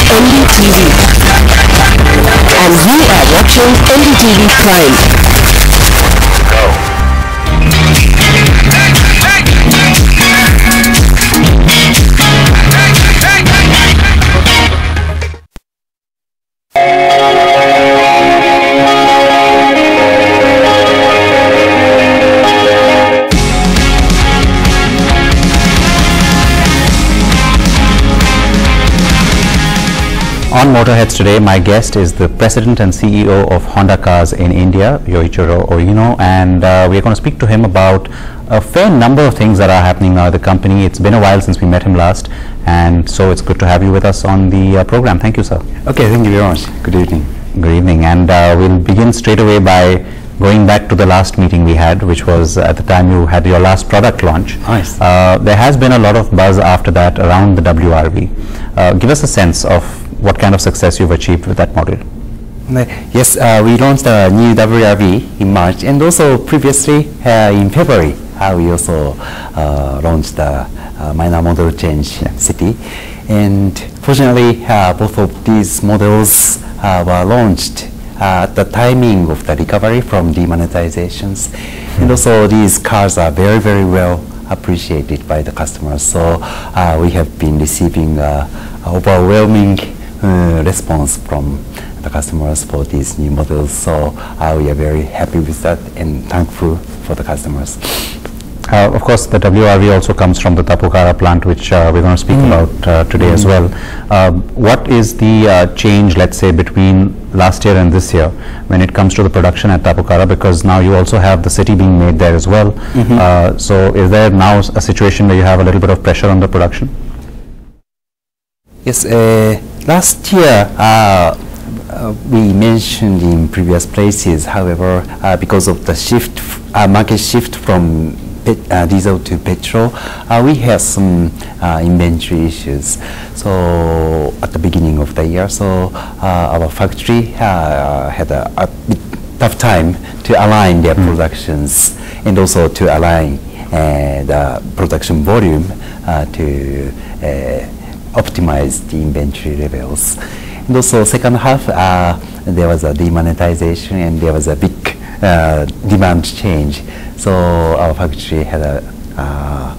NDTV. And you are watching NDTV Prime. On MotorHeads today, my guest is the President and CEO of Honda Cars in India, Yoichiro Ueno, and we're going to speak to him about a fair number of things that are happening now at the company. It's been a while since we met him last, and so it's good to have you with us on the program. Thank you, sir. Okay, thank you very much. Good evening. Good evening, and we'll begin straight away by going back to the last meeting we had, which was at the time you had your last product launch. Nice. There has been a lot of buzz after that around the WRV. Give us a sense of what kind of success you've achieved with that model. Yes, we launched a new WRV in March, and also previously in February we also launched the minor model change City. And fortunately, both of these models were launched at the timing of the recovery from demonetizations. And also these cars are very, very well appreciated by the customers. So we have been receiving overwhelming response from the customers for these new models. So we are very happy with that and thankful for the customers. Of course, the WRV also comes from the Tapukara plant, which we're going to speak about today as well. What is the change, let's say, between last year and this year when it comes to the production at Tapukara? Because now you also have the City being made there as well. So is there now a situation where you have a little bit of pressure on the production? Yes, last year we mentioned in previous places, however, because of the shift, market shift from diesel to petrol, we had some inventory issues. So at the beginning of the year, so our factory had a bit tough time to align their productions and also to align the production volume to optimize the inventory levels. And also second half, there was a demonetization and there was a big demand change. So our factory had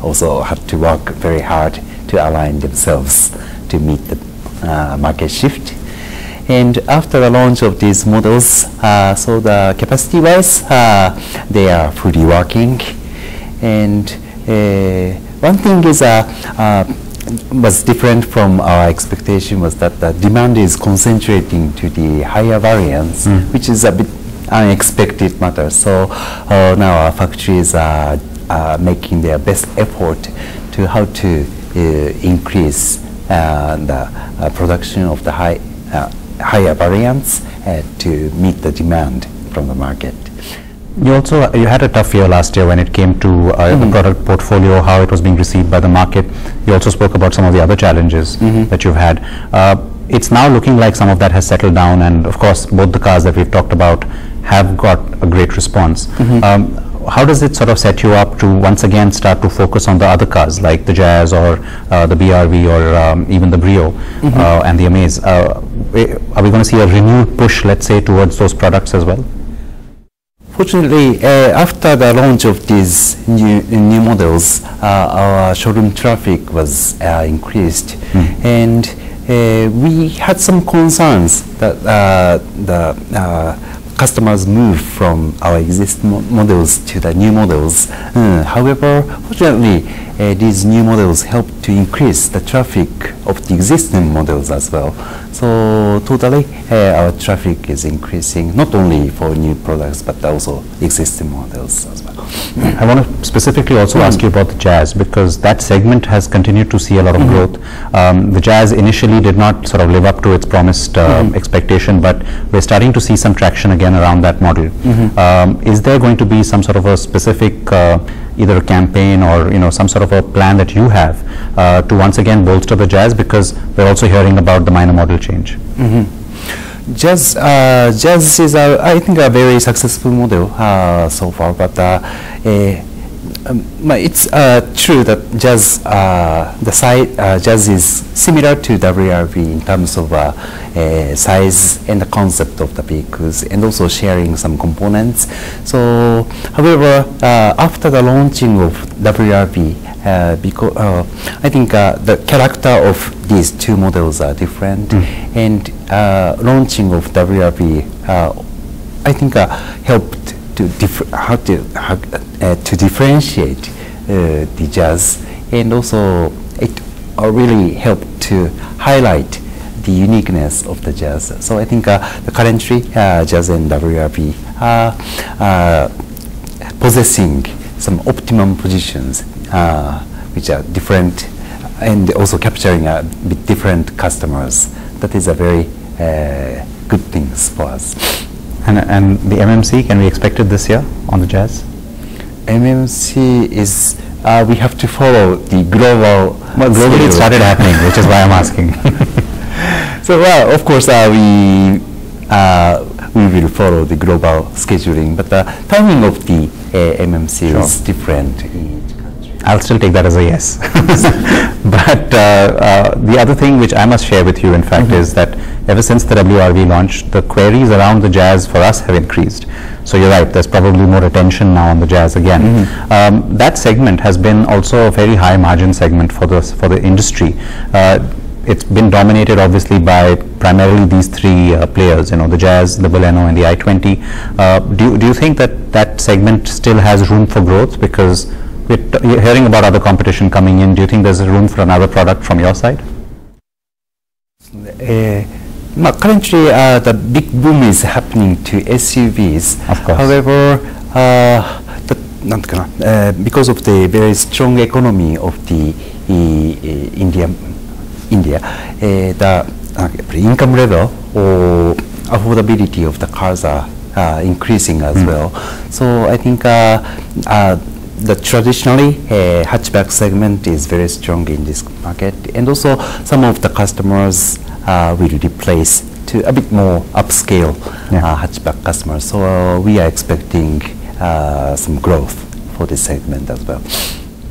also had to work very hard to align themselves to meet the market shift. And after the launch of these models, so the capacity-wise, they are fully working. And one thing is was different from our expectation was that the demand is concentrating to the higher variants, which is a bit unexpected matter. So now our factories are making their best effort to how to increase the production of the higher variants to meet the demand from the market. You had a tough year last year when it came to the product portfolio, how it was being received by the market. You also spoke about some of the other challenges that you've had. It's now looking like some of that has settled down, and of course both the cars that we've talked about have got a great response. How does it sort of set you up to once again start to focus on the other cars like the Jazz or the BRV or even the Brio and the Amaze? Are we going to see a renewed push, let's say, towards those products as well? Fortunately, after the launch of these new models, our showroom traffic was increased, and we had some concerns that the customers move from our existing models to the new models. However, fortunately, these new models help to increase the traffic of the existing models as well. So totally, our traffic is increasing, not only for new products, but also existing models as well. I want to specifically also ask you about the Jazz, because that segment has continued to see a lot of growth. The Jazz initially did not sort of live up to its promised expectation, but we're starting to see some traction again around that model. Is there going to be some sort of a specific either a campaign or some sort of a plan that you have to once again bolster the Jazz, because we're also hearing about the minor model change? Jazz is, I think, a very successful model so far, but It's true that jazz, jazz is similar to WRV in terms of size and the concept of the vehicles, and also sharing some components. So, however, after the launching of WRV, because I think the character of these two models are different, and launching of WRV, I think helped to differentiate the jazz, and also it really helped to highlight the uniqueness of the jazz. So I think currently jazz and WRV are possessing some optimum positions which are different, and also capturing a bit different customers. That is a very good thing for us. And the MMC, can we expect it this year on the Jazz? MMC is, we have to follow the global. Well, globally it started happening, which is why I'm asking. So, well, of course, we will follow the global scheduling, but the timing of the MMC is different in each country. I'll still take that as a yes. But the other thing which I must share with you, in fact, is that ever since the WRV launched, the queries around the Jazz for us have increased. So you're right, there's probably more attention now on the Jazz again. That segment has been also a very high margin segment for the industry. It's been dominated obviously by primarily these three players, you know, the Jazz, the Baleno and the i20. Do you think that that segment still has room for growth? Because you're hearing about other competition coming in. Do you think there's room for another product from your side? Currently, the big boom is happening to SUVs. Of course. However, because of the very strong economy of the India, the income level or affordability of the cars are increasing as well. So I think the traditionally hatchback segment is very strong in this market, and also some of the customers will replace to a bit more upscale hatchback customers. So we are expecting some growth for this segment as well.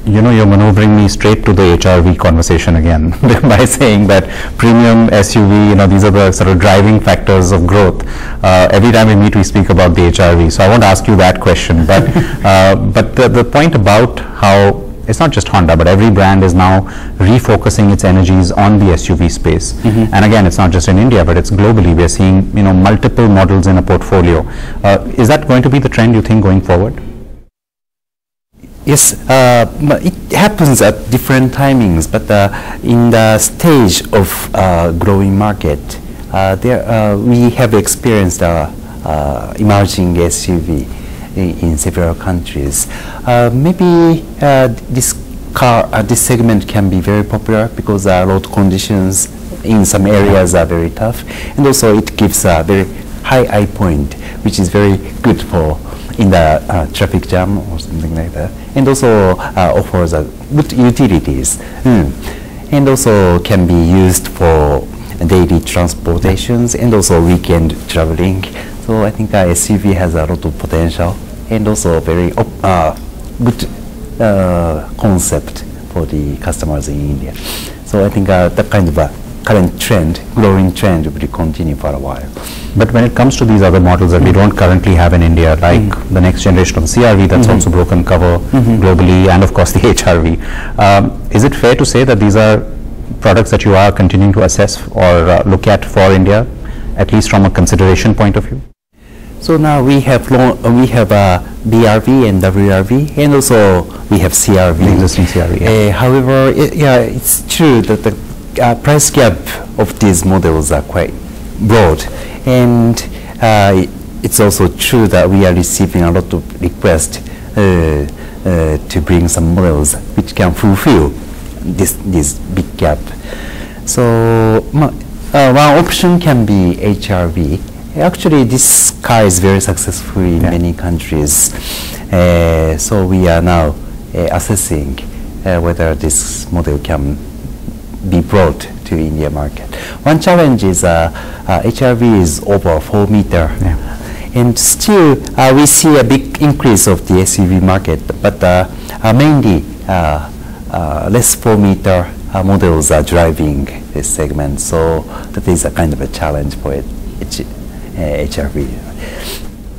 You know, you're maneuvering me straight to the HRV conversation again by saying that premium SUV, you know, these are the sort of driving factors of growth. Every time we meet, we speak about the HRV. So I won't ask you that question, but but the point about how it's not just Honda, but every brand is now refocusing its energies on the SUV space. And again, it's not just in India, but it's globally. We're seeing, you know, multiple models in a portfolio. Is that going to be the trend, you think, going forward? Yes, it happens at different timings, but in the stage of growing market, we have experienced emerging SUV in several countries. Maybe this segment can be very popular because road conditions in some areas are very tough, and also it gives a very high eye point, which is very good for in the traffic jam or something like that, and also offers good utilities, and also can be used for daily transportations and also weekend traveling. So I think SUV has a lot of potential, and also very good concept for the customers in India. So I think that kind of a current trend, growing trend, will continue for a while. But when it comes to these other models that we don't currently have in India, like the next generation of CRV that's also broken cover globally, and of course the HRV, is it fair to say that these are products that you are continuing to assess or look at for India, at least from a consideration point of view? So now we have BRV and WRV, and also we have CRV. The existing CRV. However, it's true that the price gap of these models are quite broad, and it's also true that we are receiving a lot of requests to bring some models which can fulfill this big gap. So one option can be HRV. Actually, this car is very successful in many countries, so we are now assessing whether this model can be brought to India market. One challenge is HRV is over 4 meter, And still, we see a big increase of the SUV market, but mainly less 4-meter models are driving this segment. So that is a kind of a challenge for HRV.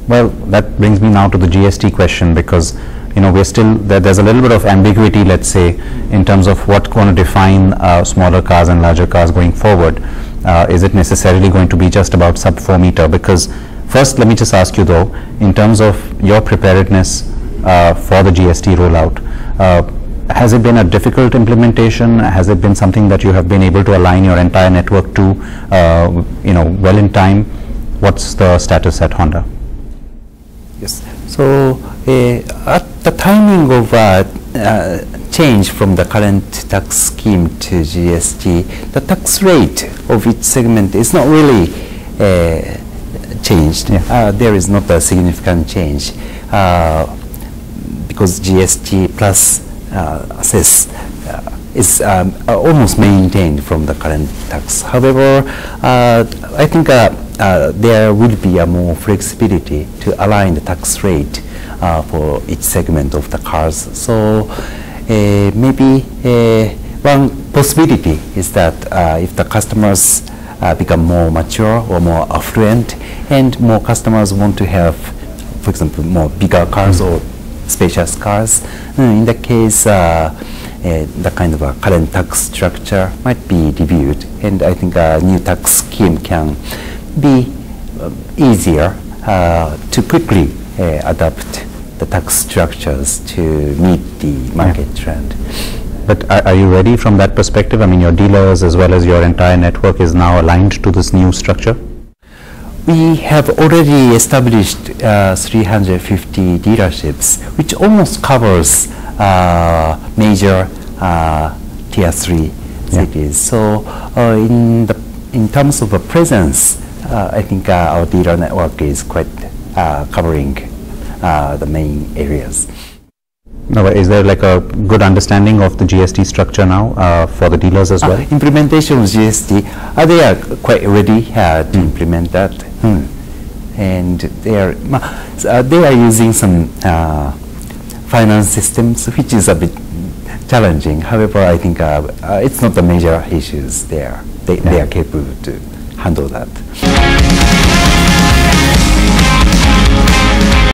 Well, that brings me now to the GST question, because we're still there's a little bit of ambiguity, let's say, in terms of what's going to define smaller cars and larger cars going forward. Is it necessarily going to be just about sub 4-meter? Because first, let me just ask you though, in terms of your preparedness for the GST rollout, has it been a difficult implementation? Has it been something that you have been able to align your entire network to, well in time? What's the status at Honda? Yes. So at the timing of change from the current tax scheme to GST, the tax rate of each segment is not really changed. Yeah. There is not a significant change because GST plus assess is almost maintained from the current tax. However, I think there will be a more flexibility to align the tax rate for each segment of the cars. So maybe one possibility is that if the customers become more mature or more affluent, and more customers want to have, for example, more bigger cars or spacious cars, in that case the kind of a current tax structure might be reviewed, and I think a new tax scheme can be easier to quickly adapt the tax structures to meet the market trend. But are you ready from that perspective? I mean, your dealers as well as your entire network is now aligned to this new structure? We have already established 350 dealerships, which almost covers major tier 3 cities. So in terms of a presence, I think our dealer network is quite covering the main areas. Now, is there like a good understanding of the GST structure now for the dealers as well? Implementation of GST, they are quite ready to implement that. And they are using some finance systems, which is a bit challenging. However, I think it's not the major issues there. They are capable to handle that.